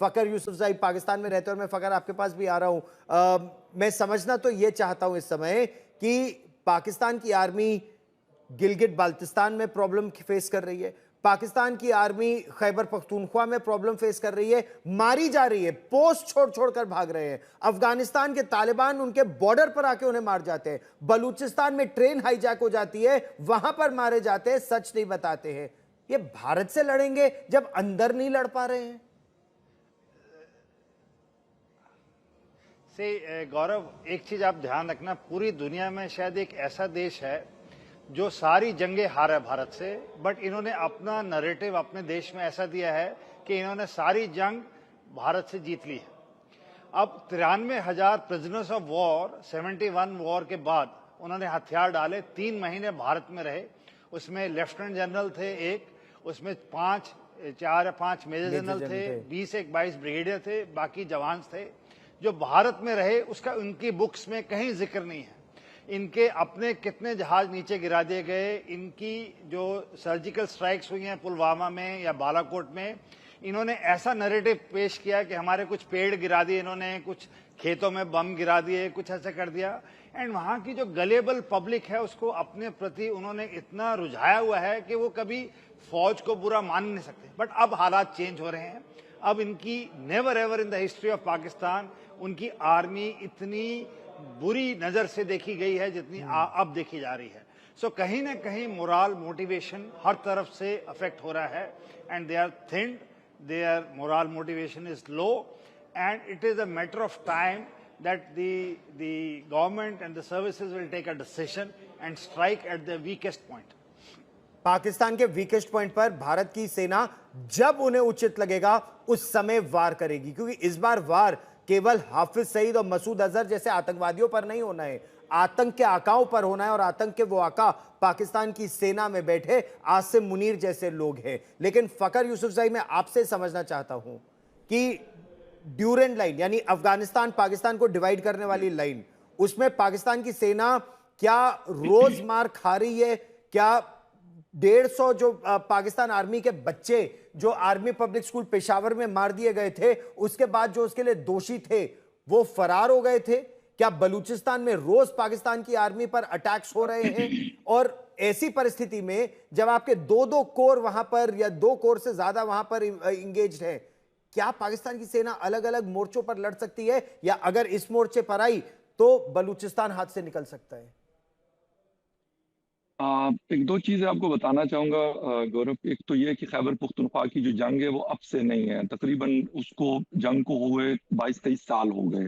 फ़खर यूसुफज़ई पाकिस्तान में रहते हैं और मैं फ़खर आपके पास भी आ रहा हूं। मैं समझना तो ये चाहता हूं इस समय कि पाकिस्तान की आर्मी गिलगिट बाल्टिस्तान में प्रॉब्लम फेस कर रही है, पाकिस्तान की आर्मी खैबर पख्तूनख्वा में प्रॉब्लम फेस कर रही है, मारी जा रही है, पोस्ट छोड़ छोड़ कर भाग रहे हैं। अफगानिस्तान के तालिबान उनके बॉर्डर पर आके उन्हें मार जाते हैं, बलूचिस्तान में ट्रेन हाईजैक हो जाती है, वहां पर मारे जाते हैं, सच नहीं बताते हैं। ये भारत से लड़ेंगे जब अंदर नहीं लड़ पा रहे हैं। से गौरव, एक चीज आप ध्यान रखना, पूरी दुनिया में शायद एक ऐसा देश है जो सारी जंगें हारा है भारत से, बट इन्होंने अपना नैरेटिव अपने देश में ऐसा दिया है कि इन्होंने सारी जंग भारत से जीत ली है। अब 93,000 प्रिजनर्स ऑफ वॉर 71 वॉर के बाद उन्होंने हथियार डाले, 3 महीने भारत में रहे। उसमें लेफ्टिनेंट जनरल थे एक, उसमें 4 या 5 मेजर जनरल थे, 20-22 ब्रिगेडियर थे, बाकी जवान थे जो भारत में रहे। उसका उनकी बुक्स में कहीं जिक्र नहीं है। इनके अपने कितने जहाज नीचे गिरा दिए गए, इनकी जो सर्जिकल स्ट्राइक्स हुई हैं पुलवामा में या बालाकोट में, इन्होंने ऐसा नैरेटिव पेश किया कि हमारे कुछ पेड़ गिरा दिए इन्होंने, कुछ खेतों में बम गिरा दिए, कुछ ऐसा कर दिया। एंड वहां की जो गलेबल पब्लिक है उसको अपने प्रति उन्होंने इतना रुझाया हुआ है कि वो कभी फौज को बुरा मान नहीं सकते। बट अब हालात चेंज हो रहे हैं। अब इनकी never ever in the history of Pakistan उनकी आर्मी इतनी बुरी नजर से देखी गई है जितनी अब देखी जा रही है। सो कहीं ना कहीं मोरल मोटिवेशन हर तरफ से अफेक्ट हो रहा है, and they are thinned, their moral motivation is low, and it is a matter of time that the government and the services will take a decision and strike at the weakest point. Pakistan के weakest point पर भारत की सेना जब उन्हें उचित लगेगा उस समय वार करेगी, क्योंकि इस बार वार केवल हाफिज सईद और मसूद अजहर जैसे आतंकवादियों पर नहीं होना है, आतंक के आकाओं पर होना है। और आतंक के वो आका पाकिस्तान की सेना में बैठे आसिम मुनीर जैसे लोग हैं। लेकिन फ़खर यूसुफज़ई, मैं आपसे समझना चाहता हूं कि ड्यूरेंट लाइन, यानी अफगानिस्तान पाकिस्तान को डिवाइड करने वाली लाइन, उसमें पाकिस्तान की सेना क्या रोज मार खा रही है? क्या 150 जो पाकिस्तान आर्मी के बच्चे जो आर्मी पब्लिक स्कूल पेशावर में मार दिए गए थे, उसके बाद जो उसके लिए दोषी थे वो फरार हो गए थे? क्या बलूचिस्तान में रोज पाकिस्तान की आर्मी पर अटैक्स हो रहे हैं? और ऐसी परिस्थिति में जब आपके 2-2 कोर वहां पर या 2 कोर से ज्यादा वहां पर इंगेज्ड है, क्या पाकिस्तान की सेना अलग अलग मोर्चों पर लड़ सकती है, या अगर इस मोर्चे पर आई तो बलूचिस्तान हाथ से निकल सकता है? एक दो चीजें आपको बताना चाहूंगा गौरव। एक तो ये कि खैबर पुख्तनख्वा की जो जंग है वो अब से नहीं है, तकरीबन उसको जंग को हुए 22-23 साल हो गए।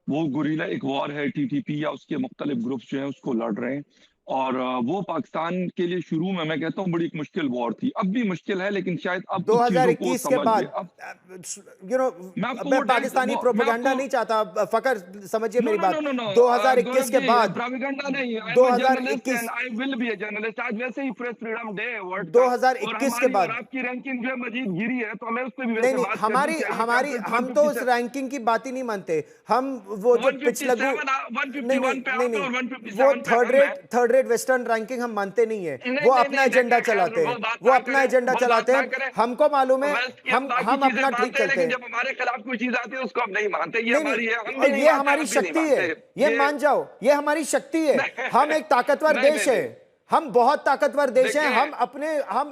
वो गुरीला एक वॉर है, टीटीपी या उसके मुख्तलिफ ग्रुप्स जो हैं उसको लड़ रहे हैं, और वो पाकिस्तान के लिए शुरू में मैं कहता हूँ बड़ी एक मुश्किल वॉर थी, अब भी मुश्किल है, लेकिन शायद अब कुछ चीजों को 2021 के बाद मैं पाकिस्तानी प्रोपेगेंडा नहीं चाहता, फ़खर समझिए मेरी बात। 2021 के बाद प्रोपेगेंडा नहीं, 2021 I will be a journalist. आज वैसे ही प्रेस फ्रीडम डे है 2021 के बाद आपकी रैंकिंग जो है मजीद गिरी है, तो हमें उस पर भी नहीं नहीं, हमारी हम तो उस रैंकिंग की बात ही नहीं मानते। हम वो जो पिछलगू वो थर्ड रेट वेस्टर्न रैंकिंग हम मानते नहीं है। वो अपना एजेंडा चलाते हैं, वो अपना एजेंडा चलाते हैं, हमको मालूम है, हम अपना ठीक चलते हैं। जब हमारे खिलाफ कोई चीज आती है उसको हम नहीं मानते। ये हमारी शक्ति है, ये मान जाओ, ये हमारी शक्ति है। हम एक ताकतवर देश है, हम बहुत ताकतवर देश हैं। हम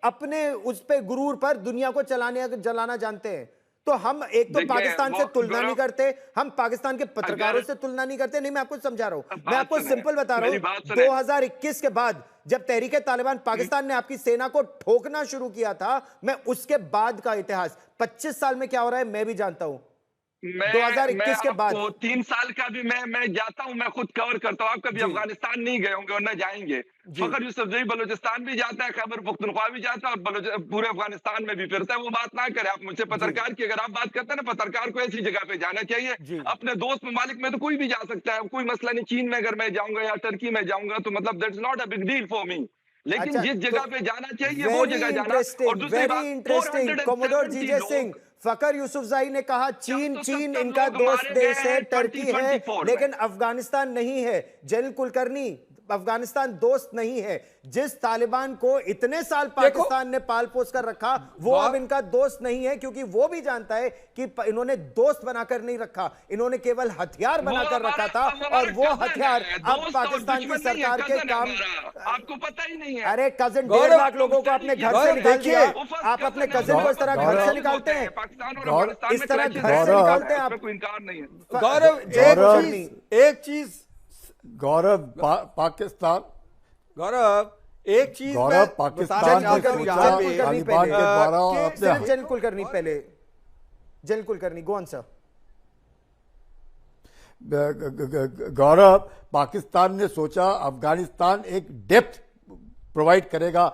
अपने उस पे गुरूर पर दुनिया को जलाना जानते हैं। तो हम एक तो पाकिस्तान से तुलना नहीं करते, हम पाकिस्तान के पत्रकारों से तुलना नहीं करते। नहीं, मैं आपको समझा रहा हूं, मैं आपको सिंपल बता रहा हूं। 2021 के बाद जब तहरीक तालिबान पाकिस्तान ने आपकी सेना को ठोकना शुरू किया था, मैं उसके बाद का इतिहास 25 साल में क्या हो रहा है मैं भी जानता हूं। 2021 के बाद 3 साल का भी मैं जाता हूं, मैं खुद कवर करता हूं। आप कभी अफगानिस्तान नहीं गए होंगे और न जाएंगे। फ़खर यूसुफज़ई बलूचिस्तान भी जाता है, खैबर पुख्तनख्वा भी जाता है, और पूरे अफगानिस्तान में भी फिरता है। वो बात ना करे आप मुझसे पत्रकार की। अगर आप बात करते हैं ना, पत्रकार को ऐसी जगह पे जाना चाहिए। अपने दोस्त ममालिक में तो कोई भी जा सकता है, कोई मसला नहीं। चीन में अगर मैं जाऊंगा या टर्की में जाऊंगा तो मतलब that's not a big deal for me. लेकिन जिस जगह पे जाना चाहिए वो जगह जाना। और दूसरी बात, इंटरेस्टिंग कमोडोर जीजे सिंह, फ़खर यूसुफज़ई ने कहा चीन इनका दोस्त देश है, टर्की है, लेकिन अफगानिस्तान नहीं है। जनरल कुलकर्णी, अफगानिस्तान दोस्त नहीं है। जिस तालिबान को इतने साल पाकिस्तान ने पाल पोस कर रखा, वो अब इनका दोस्त नहीं है, क्योंकि वो भी जानता है कि इन्होंने दोस्त बनाकर नहीं रखा, इन्होंने केवल हथियार बनाकर रखा था, और वो हथियार अब पाकिस्तान की सरकार के काम। आपको पता ही नहीं है। अरे कजिन 1.5 लाख लोगों को अपने घर से निकाल दिया। आप अपने कजिन को इस तरह घर से निकालते हैं, इस तरह घर से निकालते हैं आप। कोई इनकार नहीं है। गौरव, एक चीज गौरव पाकिस्तान एक चीज गौरव पाकिस्तान ने सोचा तालिबान के द्वारा जनरल कुलकर्णी पहले, general Kulkarni go on sir. Gaurav, Pakistan ने सोचा अफगानिस्तान एक डेप्थ प्रोवाइड करेगा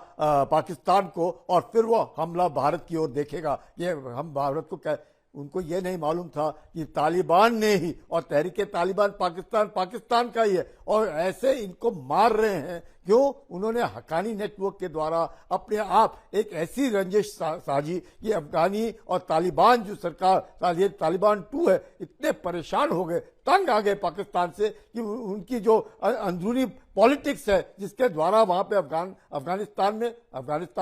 पाकिस्तान को, और फिर वो हमला भारत की ओर देखेगा। ये हम भारत को उनको ये नहीं मालूम था कि तालिबान ने ही, और तहरीके तालिबान पाकिस्तान का ही है, और ऐसे इनको मार रहे हैं। क्यों? उन्होंने हक्कानी नेटवर्क के द्वारा अपने आप एक ऐसी रंजिश साजी कि अफगानी और तालिबान जो सरकार, ये तालिबान 2 है, इतने परेशान हो गए, तंग आ गए पाकिस्तान से कि उनकी जो अंदरूनी पॉलिटिक्स है, जिसके द्वारा वहां पे अफगानिस्तान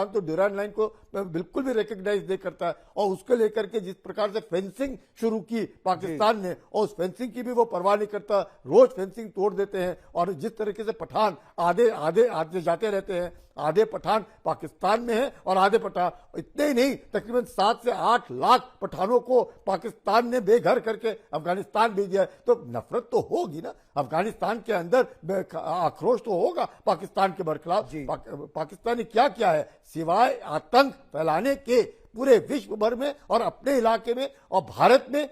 तो ड्यूरांड लाइन को बिल्कुल भी रिकॉग्नाइज नहीं करता है, और उसको लेकर के जिस प्रकार से फेंसिंग शुरू की पाकिस्तान ने, और उस फेंसिंग की भी वो परवाह नहीं करता, रोज फेंसिंग तोड़ देते हैं। और जिस तरीके से पठान आधे जाते रहते हैं, आधे पठान पाकिस्तान में है और आधे पठान, इतने ही नहीं, तकरीबन 7 से 8 लाख पठानों को पाकिस्तान ने बेघर करके अफगानिस्तान भेज दिया है। तो नफरत तो होगी ना अफगानिस्तान के अंदर, आक्रोश तो होगा पाकिस्तान के बरखिलाफ। पाकिस्तान ने क्या किया है सिवाय आतंक फैलाने के पूरे विश्व भर में और अपने इलाके में और भारत में?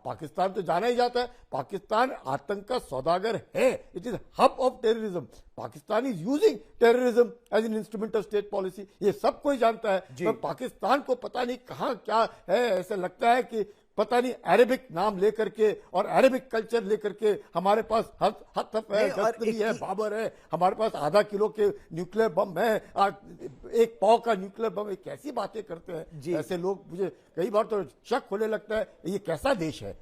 पाकिस्तान तो जाना ही जाता है, पाकिस्तान आतंक का सौदागर है। It is hub of terrorism. Pakistan is using terrorism as an instrument of state policy. ये सब कोई जानता है। तो पाकिस्तान को पता नहीं कहां क्या है, ऐसे लगता है कि पता नहीं अरेबिक नाम लेकर के और अरेबिक कल्चर लेकर के हमारे पास हथफ है, गस्तरी है, बाबर है, हमारे पास आधा किलो के न्यूक्लियर बम है, 1 पाव का न्यूक्लियर बम है। कैसी बातें करते हैं ऐसे लोग। मुझे कई बार तो शक होने लगता है ये कैसा देश है।